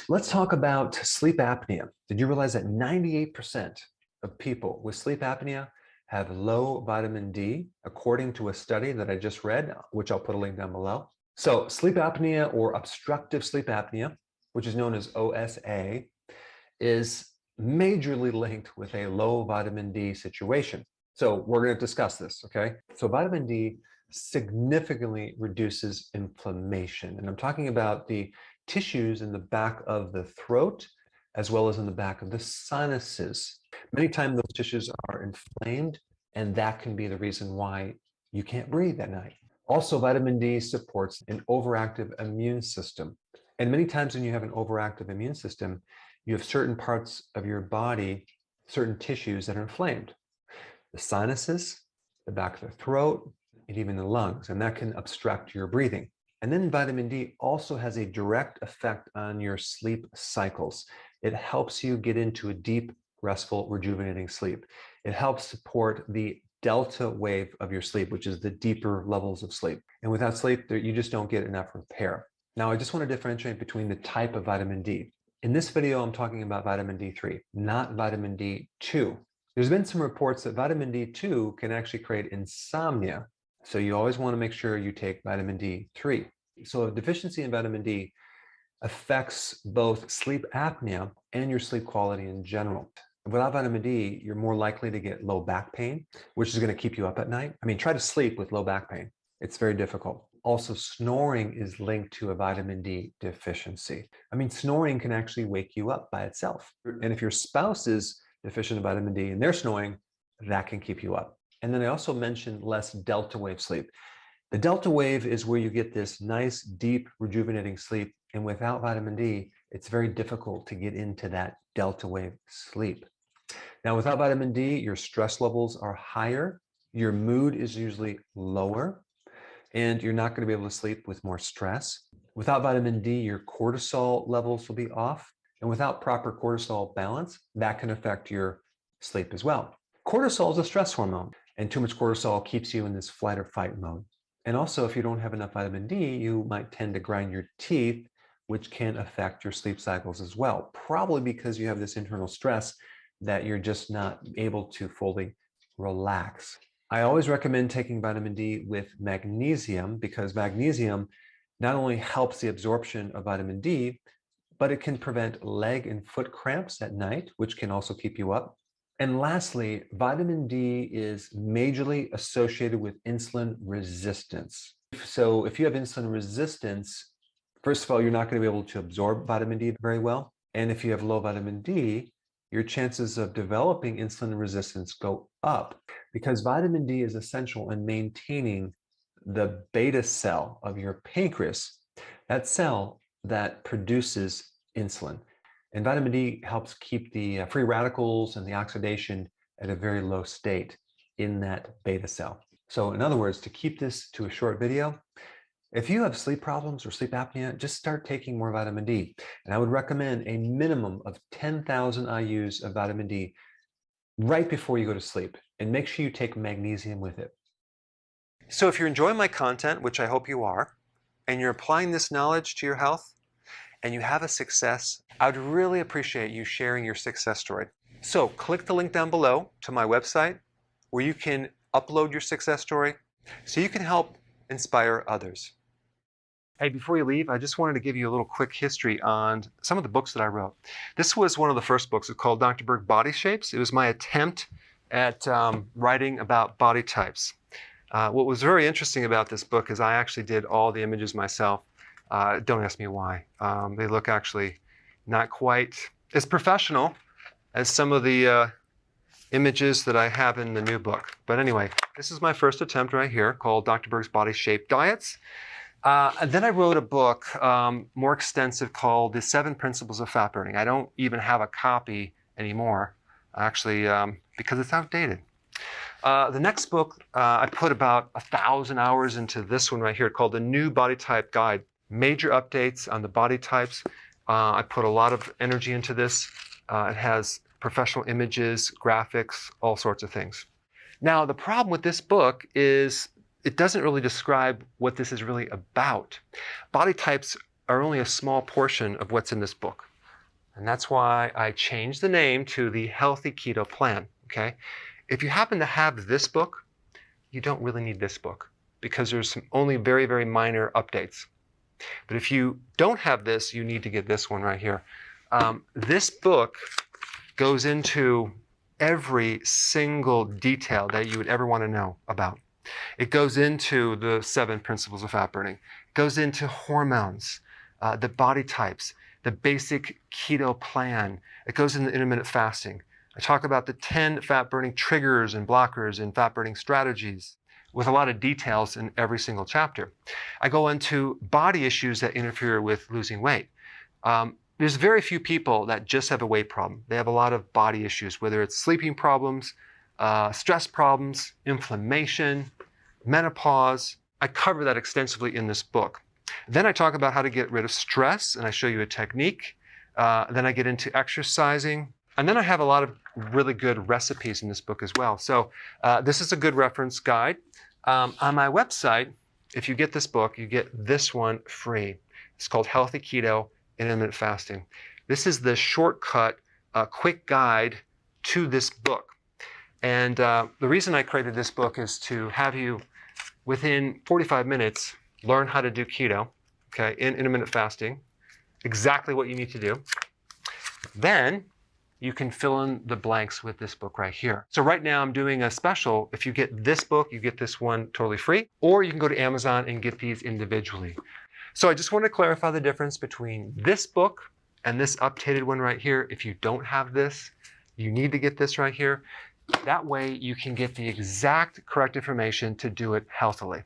Let's talk about sleep apnea. Did you realize that 98% of people with sleep apnea have low vitamin D, according to a study that I just read, which I'll put a link down below? So sleep apnea or obstructive sleep apnea, which is known as OSA, is majorly linked with a low vitamin D situation. So we're going to discuss this, okay? So vitamin D significantly reduces inflammation. And I'm talking about the tissues in the back of the throat, as well as in the back of the sinuses. Many times those tissues are inflamed, and that can be the reason why you can't breathe at night. Also, vitamin D supports an overactive immune system. And many times when you have an overactive immune system, you have certain parts of your body, certain tissues that are inflamed. The sinuses, the back of the throat, and even the lungs, and that can obstruct your breathing. And then vitamin D also has a direct effect on your sleep cycles. It helps you get into a deep, restful, rejuvenating sleep. It helps support the delta wave of your sleep, which is the deeper levels of sleep. And without sleep, you just don't get enough repair. Now, I just want to differentiate between the type of vitamin D. In this video, I'm talking about vitamin D3, not vitamin D2. There's been some reports that vitamin D2 can actually create insomnia. So you always want to make sure you take vitamin D3. So a deficiency in vitamin D affects both sleep apnea and your sleep quality in general. Without vitamin D, you're more likely to get low back pain, which is going to keep you up at night. I mean, try to sleep with low back pain. It's very difficult. Also, snoring is linked to a vitamin D deficiency. I mean, snoring can actually wake you up by itself. And if your spouse is deficient in vitamin D and they're snoring, that can keep you up. And then I also mentioned less delta wave sleep. The delta wave is where you get this nice, deep, rejuvenating sleep. And without vitamin D, it's very difficult to get into that delta wave sleep. Now, without vitamin D, your stress levels are higher, your mood is usually lower, and you're not going to be able to sleep with more stress. Without vitamin D, your cortisol levels will be off. And without proper cortisol balance, that can affect your sleep as well. Cortisol is a stress hormone, and too much cortisol keeps you in this flight or fight mode. And also, if you don't have enough vitamin D, you might tend to grind your teeth, which can affect your sleep cycles as well, probably because you have this internal stress that you're just not able to fully relax. I always recommend taking vitamin D with magnesium because magnesium not only helps the absorption of vitamin D, but it can prevent leg and foot cramps at night, which can also keep you up. And lastly, vitamin D is majorly associated with insulin resistance. So if you have insulin resistance, first of all, you're not going to be able to absorb vitamin D very well. And if you have low vitamin D, your chances of developing insulin resistance go up because vitamin D is essential in maintaining the beta cell of your pancreas, that cell that produces insulin. And vitamin D helps keep the free radicals and the oxidation at a very low state in that beta cell. So in other words, to keep this to a short video, if you have sleep problems or sleep apnea, just start taking more vitamin D. And I would recommend a minimum of 10,000 IUs of vitamin D right before you go to sleep. And make sure you take magnesium with it. So if you're enjoying my content, which I hope you are, and you're applying this knowledge to your health, and you have a success, I would really appreciate you sharing your success story. So click the link down below to my website where you can upload your success story so you can help inspire others. Hey, before you leave, I just wanted to give you a little quick history on some of the books that I wrote. This was one of the first books. It's called Dr. Berg Body Shapes. It was my attempt at writing about body types. What was very interesting about this book is I actually did all the images myself. Don't ask me why. They look actually not quite as professional as some of the images that I have in the new book. But anyway, this is my first attempt right here called Dr. Berg's Body Shape Diets. And then I wrote a book more extensive called The 7 Principles of Fat Burning. I don't even have a copy anymore, actually, because it's outdated. The next book, I put about 1,000 hours into this one right here called The New Body Type Guide. Major updates on the body types. I put a lot of energy into this. It has professional images, graphics, all sorts of things. Now, the problem with this book is it doesn't really describe what this is really about. Body types are only a small portion of what's in this book. And that's why I changed the name to the Healthy Keto Plan, okay? If you happen to have this book, you don't really need this book because there's some only very, very minor updates. But if you don't have this, you need to get this one right here. This book goes into every single detail that you would ever want to know about. It goes into the 7 principles of fat burning. It goes into hormones, the body types, the basic keto plan. It goes into intermittent fasting. I talk about the 10 fat burning triggers and blockers and fat burning strategies with a lot of details in every single chapter. I go into body issues that interfere with losing weight. There's very few people that just have a weight problem. They have a lot of body issues, whether it's sleeping problems, stress problems, inflammation, menopause. I cover that extensively in this book. Then I talk about how to get rid of stress, and I show you a technique. Then I get into exercising. And then I have a lot of really good recipes in this book as well. So this is a good reference guide. On my website, if you get this book, you get this one free. It's called Healthy Keto Intermittent Fasting. This is the shortcut, quick guide to this book. And the reason I created this book is to have you, within 45 minutes, learn how to do keto, okay, in intermittent fasting, exactly what you need to do. Then you can fill in the blanks with this book right here. So right now I'm doing a special. If you get this book, you get this one totally free, or you can go to Amazon and get these individually. So I just want to clarify the difference between this book and this updated one right here. If you don't have this, you need to get this right here. That way you can get the exact correct information to do it healthily.